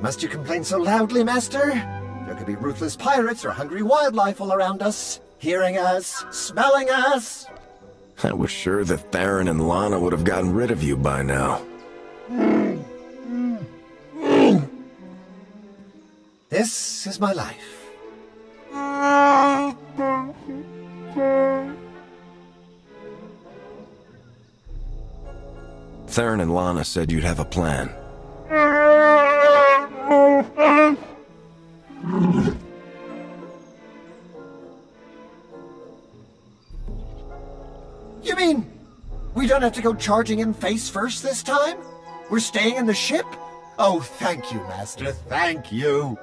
Must you complain so loudly, Master? There could be ruthless pirates or hungry wildlife all around us, hearing us, smelling us. I was sure that Theron and Lana would have gotten rid of you by now. This is my life. Theron and Lana said you'd have a plan. You mean we don't have to go charging in face first this time? We're staying in the ship? Oh, thank you, Master, thank you.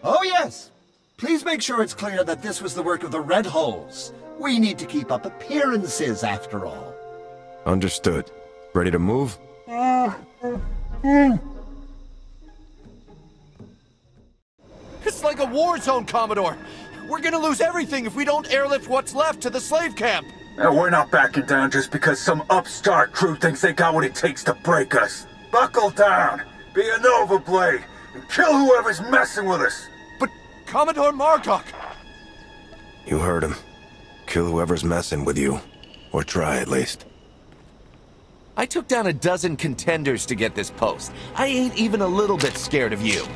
Oh, yes. Please make sure it's clear that this was the work of the Red Holes. We need to keep up appearances, after all. Understood. Ready to move? It's like a war zone, Commodore. We're gonna lose everything if we don't airlift what's left to the slave camp. And we're not backing down just because some upstart crew thinks they got what it takes to break us. Buckle down, be a Nova Blade, and kill whoever's messing with us. But Commodore Margok! You heard him. Kill whoever's messing with you. Or try at least. I took down a dozen contenders to get this post. I ain't even a little bit scared of you.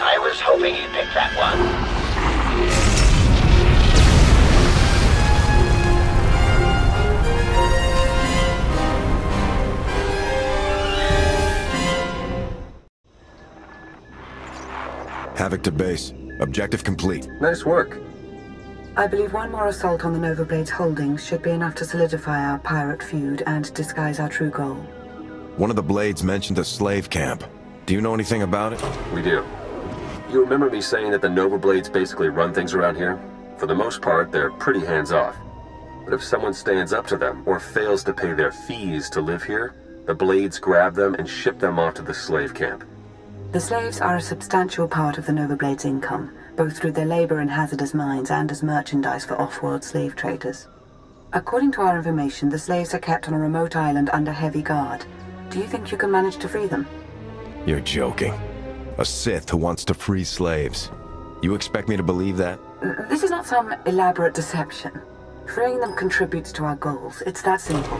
I was hoping you'd pick that one. Havoc to base. Objective complete. Nice work. I believe one more assault on the Nova Blade's holdings should be enough to solidify our pirate feud and disguise our true goal. One of the Blades mentioned a slave camp. Do you know anything about it? We do. You remember me saying that the Nova Blades basically run things around here? For the most part, they're pretty hands-off. But if someone stands up to them or fails to pay their fees to live here, the Blades grab them and ship them off to the slave camp. The slaves are a substantial part of the Nova Blade's income, both through their labor in hazardous mines and as merchandise for off-world slave traders. According to our information, the slaves are kept on a remote island under heavy guard. Do you think you can manage to free them? You're joking. A Sith who wants to free slaves. You expect me to believe that? This is not some elaborate deception. Freeing them contributes to our goals. It's that simple.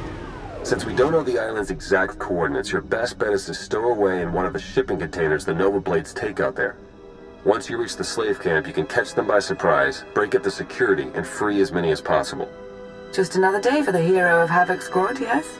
Since we don't know the island's exact coordinates, your best bet is to stow away in one of the shipping containers the Nova Blades take out there. Once you reach the slave camp, you can catch them by surprise, break up the security, and free as many as possible. Just another day for the hero of Havoc squad, yes?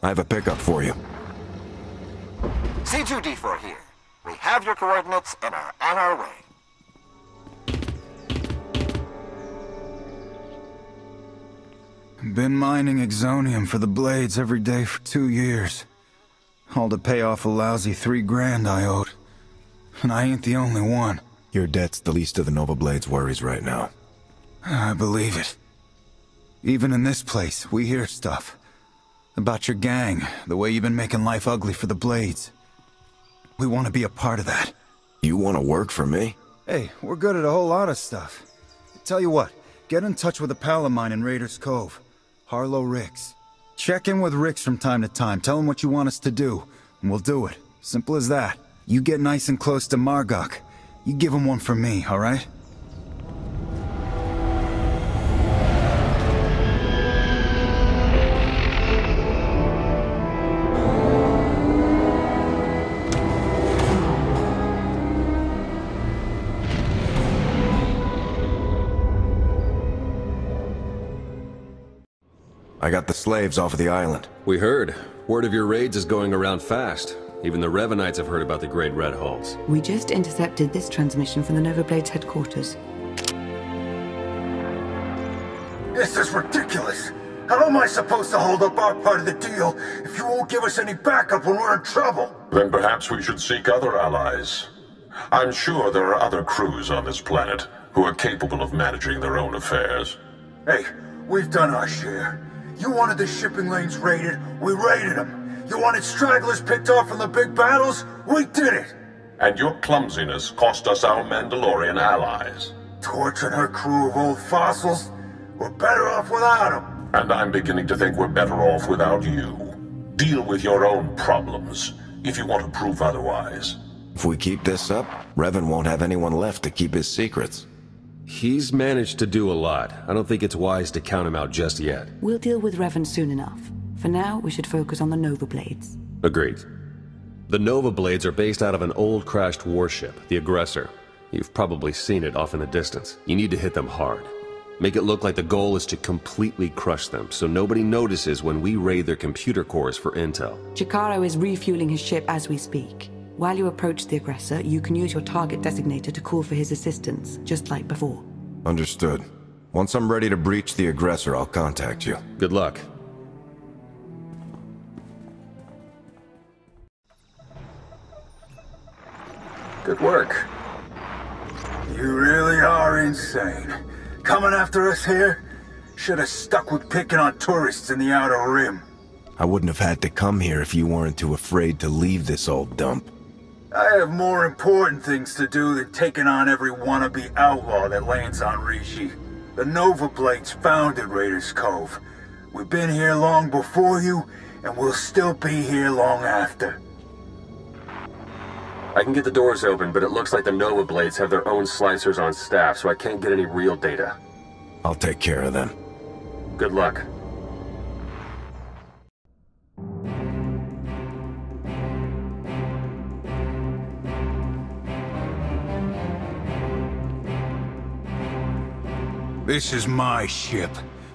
I have a pickup for you. C2D4 here. We have your coordinates and are on our way. Been mining exonium for the Blades every day for 2 years. All to pay off a lousy $3,000 I owed. And I ain't the only one. Your debt's the least of the Nova Blades' worries right now. I believe it. Even in this place, we hear stuff. About your gang, the way you've been making life ugly for the Blades. We want to be a part of that. You want to work for me? Hey, we're good at a whole lot of stuff. Tell you what, get in touch with a pal of mine in Raiders Cove, Harlow Ricks. Check in with Ricks from time to time, tell him what you want us to do, and we'll do it. Simple as that. You get nice and close to Margok. You give him one for me, alright? I got the slaves off of the island. We heard. Word of your raids is going around fast. Even the Revanites have heard about the Great Red Halls. We just intercepted this transmission from the Nova Blades headquarters. This is ridiculous. How am I supposed to hold up our part of the deal if you won't give us any backup when we're in trouble? Then perhaps we should seek other allies. I'm sure there are other crews on this planet who are capable of managing their own affairs. Hey, we've done our share. You wanted the shipping lanes raided, we raided them. You wanted stragglers picked off from the big battles, we did it. And your clumsiness cost us our Mandalorian allies. Torch and her crew of old fossils, we're better off without them. And I'm beginning to think we're better off without you. Deal with your own problems, if you want to prove otherwise. If we keep this up, Revan won't have anyone left to keep his secrets. He's managed to do a lot. I don't think it's wise to count him out just yet. We'll deal with Revan soon enough. For now, we should focus on the Nova Blades. Agreed. The Nova Blades are based out of an old crashed warship, the Aggressor. You've probably seen it off in the distance. You need to hit them hard. Make it look like the goal is to completely crush them, so nobody notices when we raid their computer cores for intel. Chikaro is refueling his ship as we speak. While you approach the Aggressor, you can use your target designator to call for his assistance, just like before. Understood. Once I'm ready to breach the Aggressor, I'll contact you. Good luck. Good work. You really are insane. Coming after us here? Should have stuck with picking on tourists in the Outer Rim. I wouldn't have had to come here if you weren't too afraid to leave this old dump. I have more important things to do than taking on every wannabe outlaw that lands on Rishi. The Nova Blades founded Raiders Cove. We've been here long before you, and we'll still be here long after. I can get the doors open, but it looks like the Nova Blades have their own slicers on staff, so I can't get any real data. I'll take care of them. Good luck. This is my ship.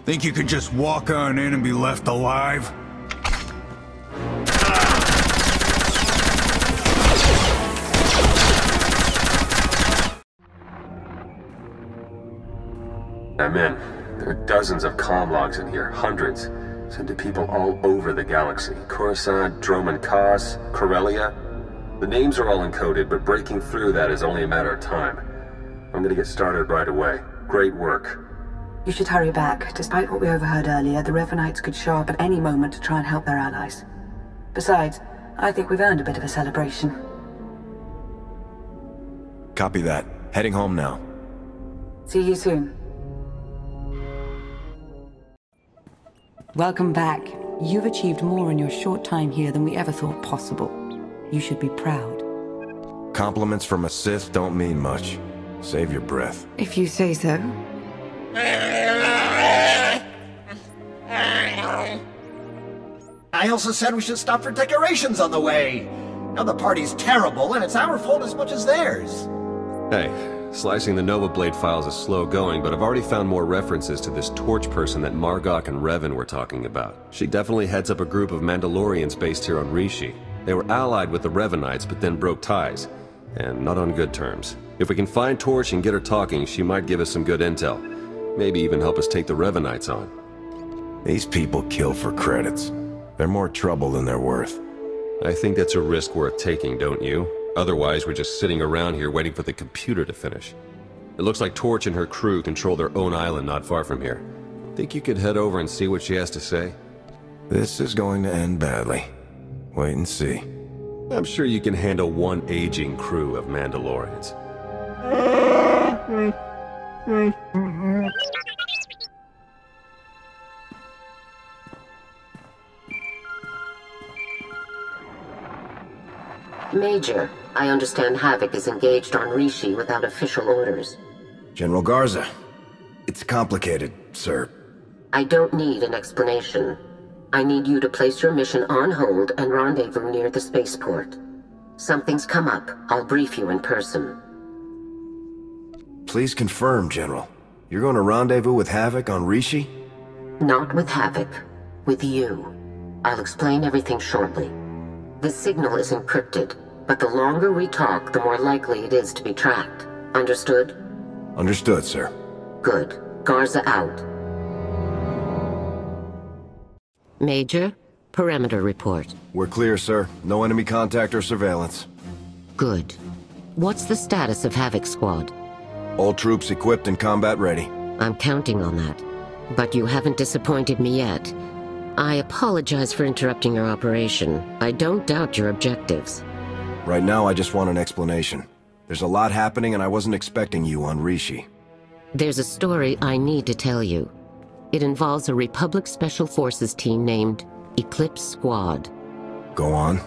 Think you could just walk on in and be left alive? I'm in. There are dozens of comm logs in here, hundreds. Sent to people all over the galaxy. Coruscant, Droman Kos, Corellia. The names are all encoded, but breaking through that is only a matter of time. I'm gonna get started right away. Great work. You should hurry back. Despite what we overheard earlier, the Revanites could show up at any moment to try and help their allies. Besides, I think we've earned a bit of a celebration. Copy that. Heading home now. See you soon. Welcome back. You've achieved more in your short time here than we ever thought possible. You should be proud. Compliments from a Sith don't mean much. Save your breath. If you say so. I also said we should stop for decorations on the way. Now the party's terrible, and it's our fault as much as theirs. Hey, slicing the Nova Blade files is slow going, but I've already found more references to this Torch person that Margok and Revan were talking about. She definitely heads up a group of Mandalorians based here on Rishi. They were allied with the Revanites, but then broke ties. And not on good terms. If we can find Torch and get her talking, she might give us some good intel. Maybe even help us take the Revanites on. These people kill for credits. They're more trouble than they're worth. I think that's a risk worth taking, don't you? Otherwise, we're just sitting around here waiting for the computer to finish. It looks like Torch and her crew control their own island not far from here. Think you could head over and see what she has to say? This is going to end badly. Wait and see. I'm sure you can handle one aging crew of Mandalorians. Major, I understand Havoc is engaged on Rishi without official orders. General Garza, it's complicated, sir. I don't need an explanation. I need you to place your mission on hold and rendezvous near the spaceport. Something's come up. I'll brief you in person. Please confirm, General. You're going to rendezvous with Havoc on Rishi? Not with Havoc. With you. I'll explain everything shortly. The signal is encrypted, but the longer we talk, the more likely it is to be tracked. Understood? Understood, sir. Good. Garza out. Major, perimeter report. We're clear, sir. No enemy contact or surveillance. Good. What's the status of Havoc Squad? All troops equipped and combat ready. I'm counting on that. But you haven't disappointed me yet. I apologize for interrupting your operation. I don't doubt your objectives. Right now, I just want an explanation. There's a lot happening and I wasn't expecting you on Rishi. There's a story I need to tell you. It involves a Republic Special Forces team named Eclipse Squad. Go on.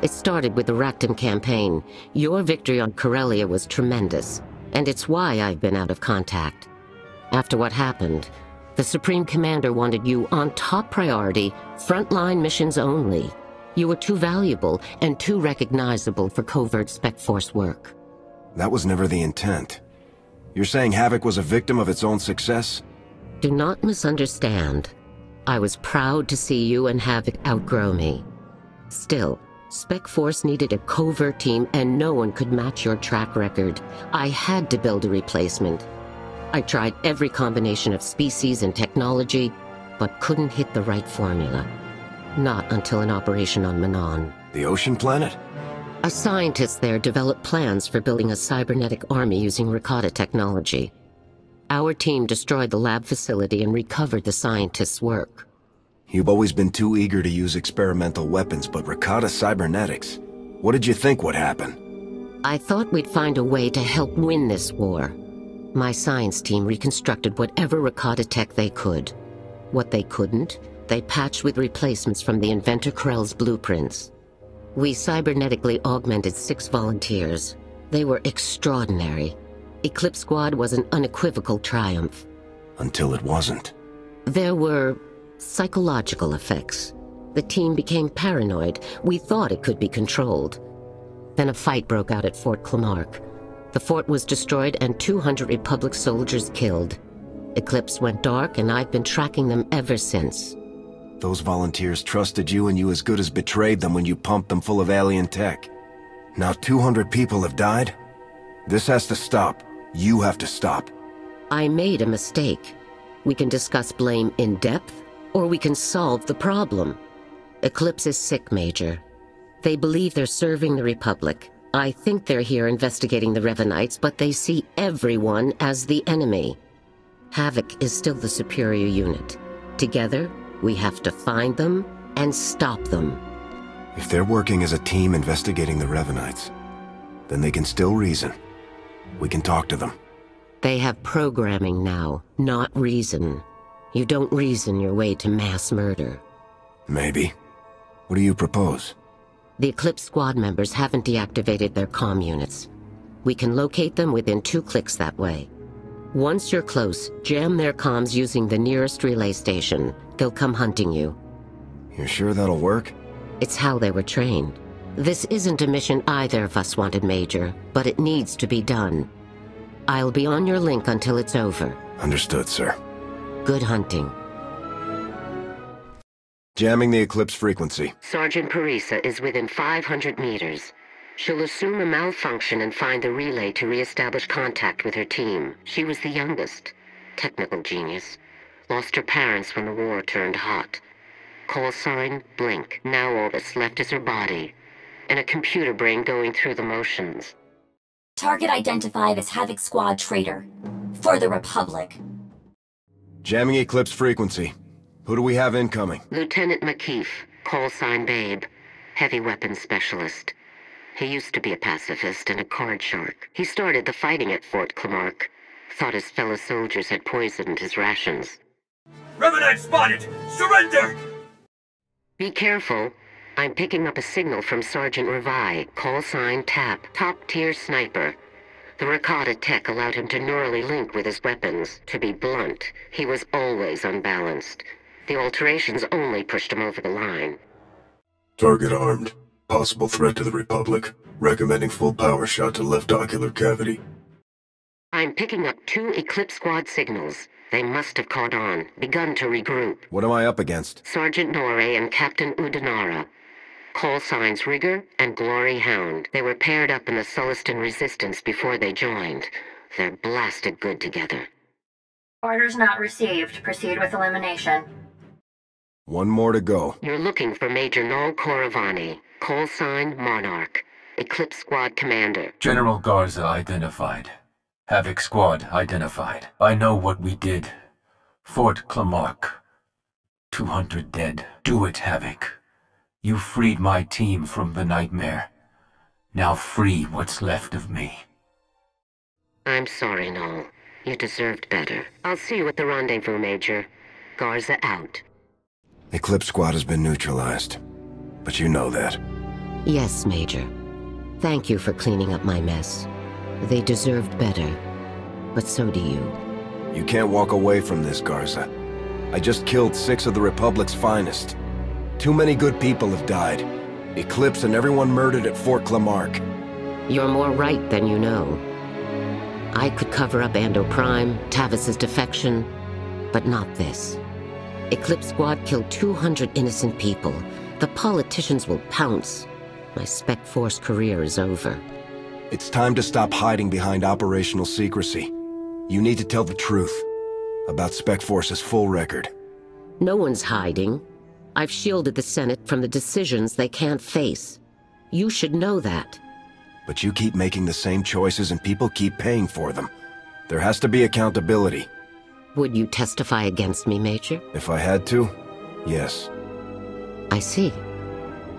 It started with the Ractum campaign. Your victory on Corellia was tremendous, and it's why I've been out of contact. After what happened, the Supreme Commander wanted you on top priority, frontline missions only. You were too valuable and too recognizable for covert Spec Force work. That was never the intent. You're saying Havoc was a victim of its own success? Do not misunderstand. I was proud to see you and Havoc outgrow me. Still, Spec Force needed a covert team and no one could match your track record. I had to build a replacement. I tried every combination of species and technology, but couldn't hit the right formula. Not until an operation on Manon. The ocean planet? A scientist there developed plans for building a cybernetic army using Rakata technology. Our team destroyed the lab facility and recovered the scientist's work. You've always been too eager to use experimental weapons, but Rakata cybernetics. What did you think would happen? I thought we'd find a way to help win this war. My science team reconstructed whatever Rakata tech they could. What they couldn't, they patched with replacements from the inventor Krell's blueprints. We cybernetically augmented 6 volunteers. They were extraordinary. Eclipse Squad was an unequivocal triumph. Until it wasn't. There were psychological effects. The team became paranoid. We thought it could be controlled. Then a fight broke out at Fort Clamark. The fort was destroyed and 200 Republic soldiers killed. Eclipse went dark and I've been tracking them ever since. Those volunteers trusted you and you as good as betrayed them when you pumped them full of alien tech. Now 200 people have died? This has to stop. You have to stop. I made a mistake. We can discuss blame in depth, or we can solve the problem. Eclipse is sick, Major. They believe they're serving the Republic. I think they're here investigating the Revanites, but they see everyone as the enemy. Havoc is still the superior unit. Together, we have to find them and stop them. If they're working as a team investigating the Revanites, then they can still reason. We can talk to them. They have programming now, not reason. You don't reason your way to mass murder. Maybe. What do you propose? The Eclipse Squad members haven't deactivated their comm units. We can locate them within 2 clicks that way. Once you're close, jam their comms using the nearest relay station. They'll come hunting you. You're sure that'll work? It's how they were trained. This isn't a mission either of us wanted, Major, but it needs to be done. I'll be on your link until it's over. Understood, sir. Good hunting. Jamming the Eclipse frequency. Sergeant Parisa is within 500 meters. She'll assume a malfunction and find the relay to re-establish contact with her team. She was the youngest. Technical genius. Lost her parents when the war turned hot. Call sign, Blink. Now all that's left is her body. And a computer brain going through the motions. Target identified as Havoc Squad traitor. For the Republic. Jamming Eclipse frequency. Who do we have incoming? Lieutenant McKeef, call sign Babe. Heavy weapons specialist. He used to be a pacifist and a card shark. He started the fighting at Fort Clamark. Thought his fellow soldiers had poisoned his rations. Revanite spotted! Surrender! Be careful. I'm picking up a signal from Sergeant Revi. Call sign Tap. Top-tier sniper. The Rakata tech allowed him to neurally link with his weapons. To be blunt, he was always unbalanced. The alterations only pushed him over the line. Target armed. Possible threat to the Republic. Recommending full power shot to left ocular cavity. I'm picking up 2 Eclipse Squad signals. They must have caught on, begun to regroup. What am I up against? Sergeant Norre and Captain Udanara. Call signs Rigger and Glory Hound. They were paired up in the Sullustan Resistance before they joined. They're blasted good together. Orders not received. Proceed with elimination. One more to go. You're looking for Major Noel Coravani. Call sign Monarch. Eclipse Squad Commander. General Garza identified. Havoc Squad identified. I know what we did. Fort Clamark. 200 dead. Do it, Havoc. You freed my team from the nightmare. Now free what's left of me. I'm sorry, Noel. You deserved better. I'll see you at the rendezvous, Major. Garza out. Eclipse Squad has been neutralized. But you know that. Yes, Major. Thank you for cleaning up my mess. They deserved better. But so do you. You can't walk away from this, Garza. I just killed 6 of the Republic's finest. Too many good people have died. Eclipse and everyone murdered at Fort Clamark. You're more right than you know. I could cover up Ando Prime, Tavis's defection, but not this. Eclipse Squad killed 200 innocent people. The politicians will pounce. My Spec Force career is over. It's time to stop hiding behind operational secrecy. You need to tell the truth about Spec Force's full record. No one's hiding. I've shielded the Senate from the decisions they can't face. You should know that. But you keep making the same choices and people keep paying for them. There has to be accountability. Would you testify against me, Major? If I had to, yes. I see.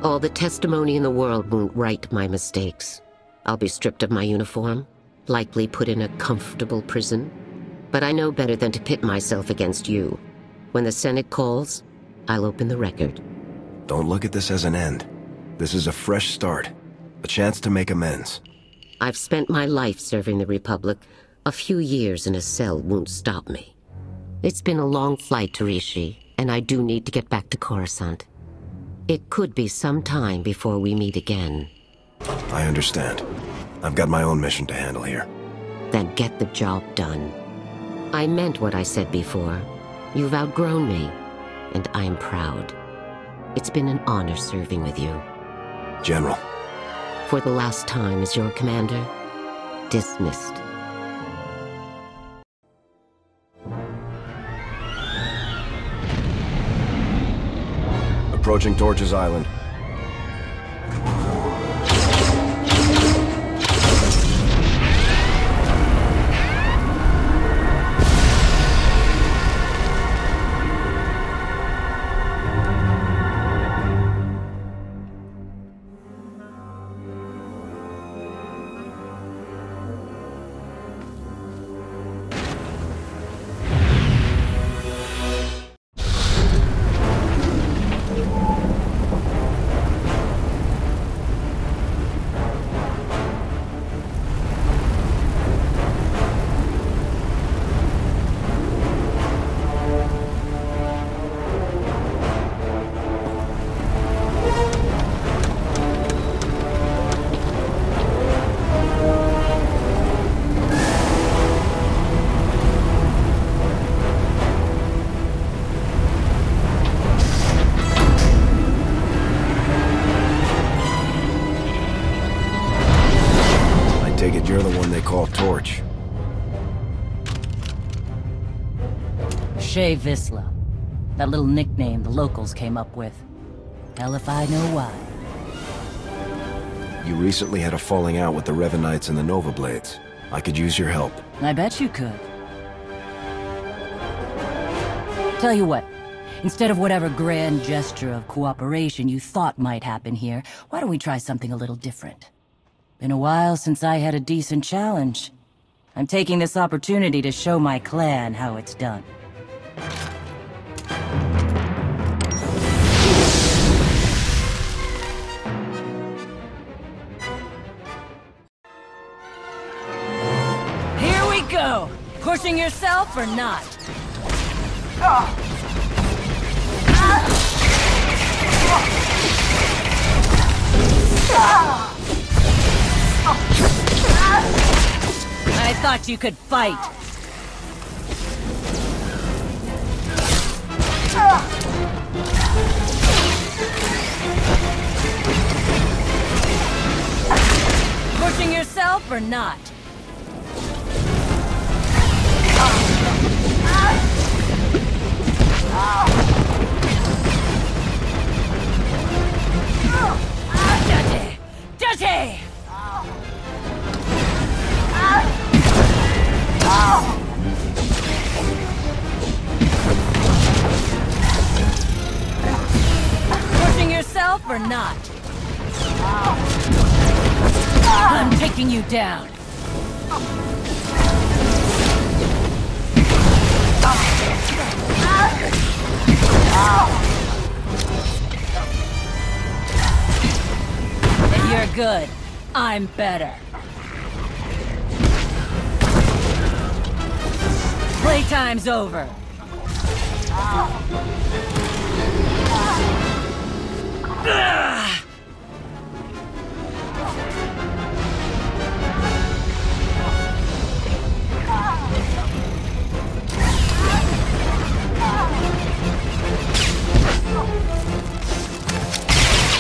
All the testimony in the world won't right my mistakes. I'll be stripped of my uniform, likely put in a comfortable prison. But I know better than to pit myself against you. When the Senate calls, I'll open the record. Don't look at this as an end. This is a fresh start. A chance to make amends. I've spent my life serving the Republic. A few years in a cell won't stop me. It's been a long flight to Rishi, and I do need to get back to Coruscant. It could be some time before we meet again. I understand. I've got my own mission to handle here. Then get the job done. I meant what I said before. You've outgrown me, and I'm proud. It's been an honor serving with you. General. For the last time as your commander, dismissed. Approaching Torches Island. You're the one they call Torch. Shea Visla. That little nickname the locals came up with. Hell if I know why. You recently had a falling out with the Revanites and the Nova Blades. I could use your help. I bet you could. Tell you what, instead of whatever grand gesture of cooperation you thought might happen here, why don't we try something a little different? Been a while since I had a decent challenge. I'm taking this opportunity to show my clan how it's done. Here we go! Pushing yourself or not? I thought you could fight. Pushing yourself or not? Dirty! Dirty! Pushing yourself or not? I'm taking you down. You're good. I'm better. Playtime's over.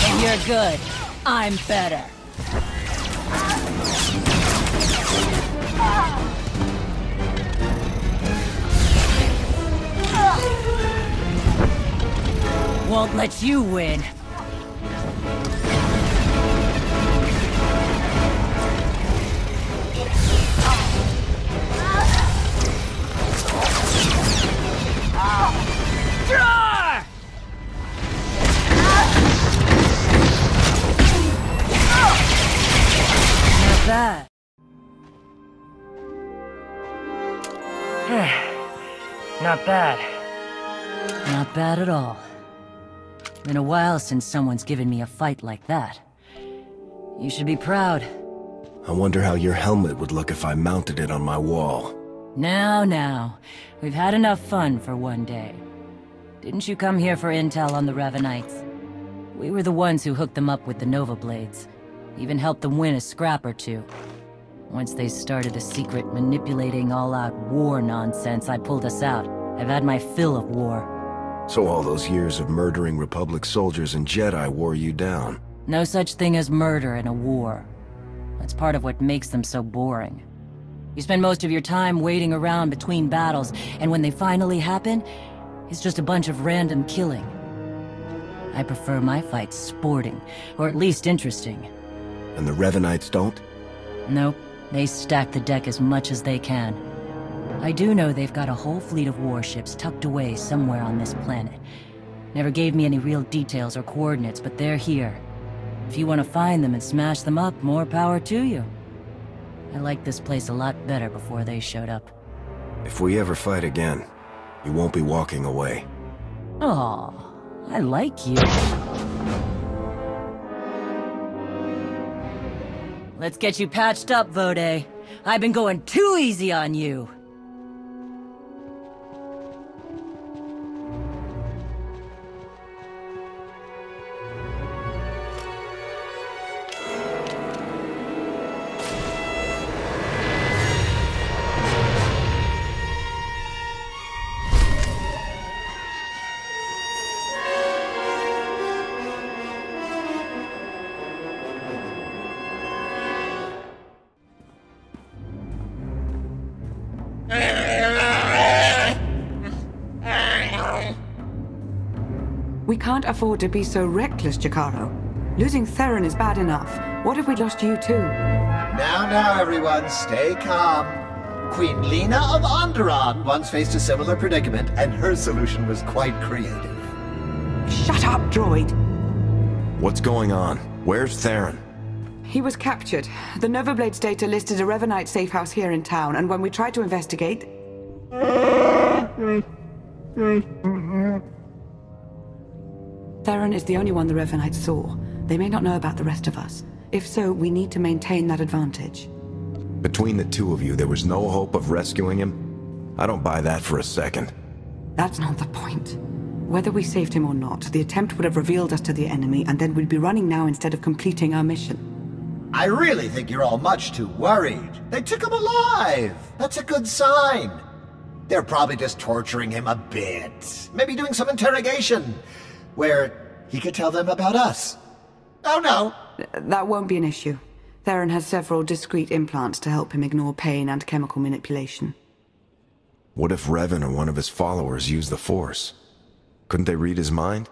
And you're good. I'm better. Won't let you win. Draw! Not bad. Not bad. Not bad at all. Been a while since someone's given me a fight like that. You should be proud. I wonder how your helmet would look if I mounted it on my wall. Now. We've had enough fun for one day. Didn't you come here for intel on the Revanites? We were the ones who hooked them up with the Nova Blades. Even helped them win a scrap or two. Once they started the secret manipulating all-out war nonsense, I pulled us out. I've had my fill of war. So all those years of murdering Republic soldiers and Jedi wore you down? No such thing as murder in a war. That's part of what makes them so boring. You spend most of your time waiting around between battles, and when they finally happen, it's just a bunch of random killing. I prefer my fights sporting, or at least interesting. And the Revanites don't? Nope. They stack the deck as much as they can. I do know they've got a whole fleet of warships tucked away somewhere on this planet. Never gave me any real details or coordinates, but they're here. If you want to find them and smash them up, more power to you. I liked this place a lot better before they showed up. If we ever fight again, you won't be walking away. Aw, I like you. Let's get you patched up, Vode. I've been going too easy on you. We can't afford to be so reckless, Jakaro. Losing Theron is bad enough. What if we lost you too? Now, everyone, stay calm. Queen Lena of Onderon once faced a similar predicament, and her solution was quite creative. Shut up, droid! What's going on? Where's Theron? He was captured. The Nova Blades data listed a Revanite safe house here in town, and when we tried to investigate... Theron is the only one the Revanites saw. They may not know about the rest of us. If so, we need to maintain that advantage. Between the two of you, there was no hope of rescuing him? I don't buy that for a second. That's not the point. Whether we saved him or not, the attempt would have revealed us to the enemy, and then we'd be running now instead of completing our mission. I really think you're all much too worried. They took him alive. That's a good sign. They're probably just torturing him a bit. Maybe doing some interrogation, where he could tell them about us. Oh no. That won't be an issue. Theron has several discrete implants to help him ignore pain and chemical manipulation. What if Revan or one of his followers used the Force? Couldn't they read his mind?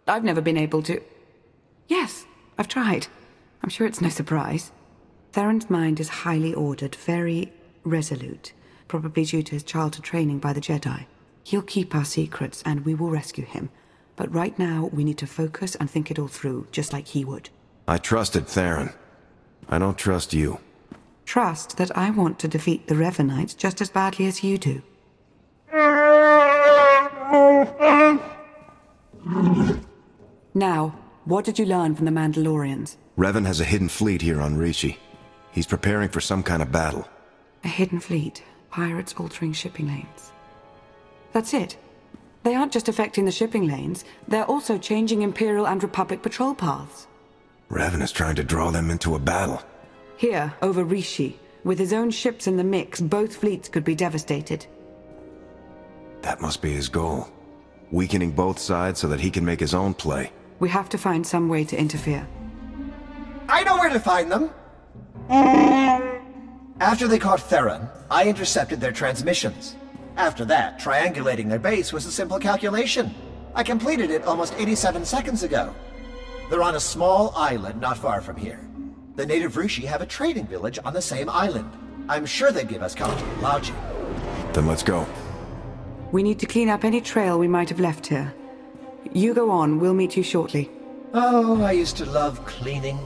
I've never been able to... Yes, I've tried. I'm sure it's no surprise. Theron's mind is highly ordered, very resolute, probably due to his childhood training by the Jedi. He'll keep our secrets, and we will rescue him. But right now, we need to focus and think it all through, just like he would. I trusted Theron. I don't trust you. Trust that I want to defeat the Revanites just as badly as you do. Now, what did you learn from the Mandalorians? Revan has a hidden fleet here on Rishi. He's preparing for some kind of battle. A hidden fleet. Pirates altering shipping lanes. That's it. They aren't just affecting the shipping lanes, they're also changing Imperial and Republic patrol paths. Revan is trying to draw them into a battle. Here, over Rishi, with his own ships in the mix, both fleets could be devastated. That must be his goal. Weakening both sides so that he can make his own play. We have to find some way to interfere. I know where to find them! After they caught Theron, I intercepted their transmissions. After that, triangulating their base was a simple calculation. I completed it almost 87 seconds ago. They're on a small island not far from here. The native Rishi have a trading village on the same island. I'm sure they'd give us counter lodging. Then let's go. We need to clean up any trail we might have left here. You go on, we'll meet you shortly. Oh, I used to love cleaning.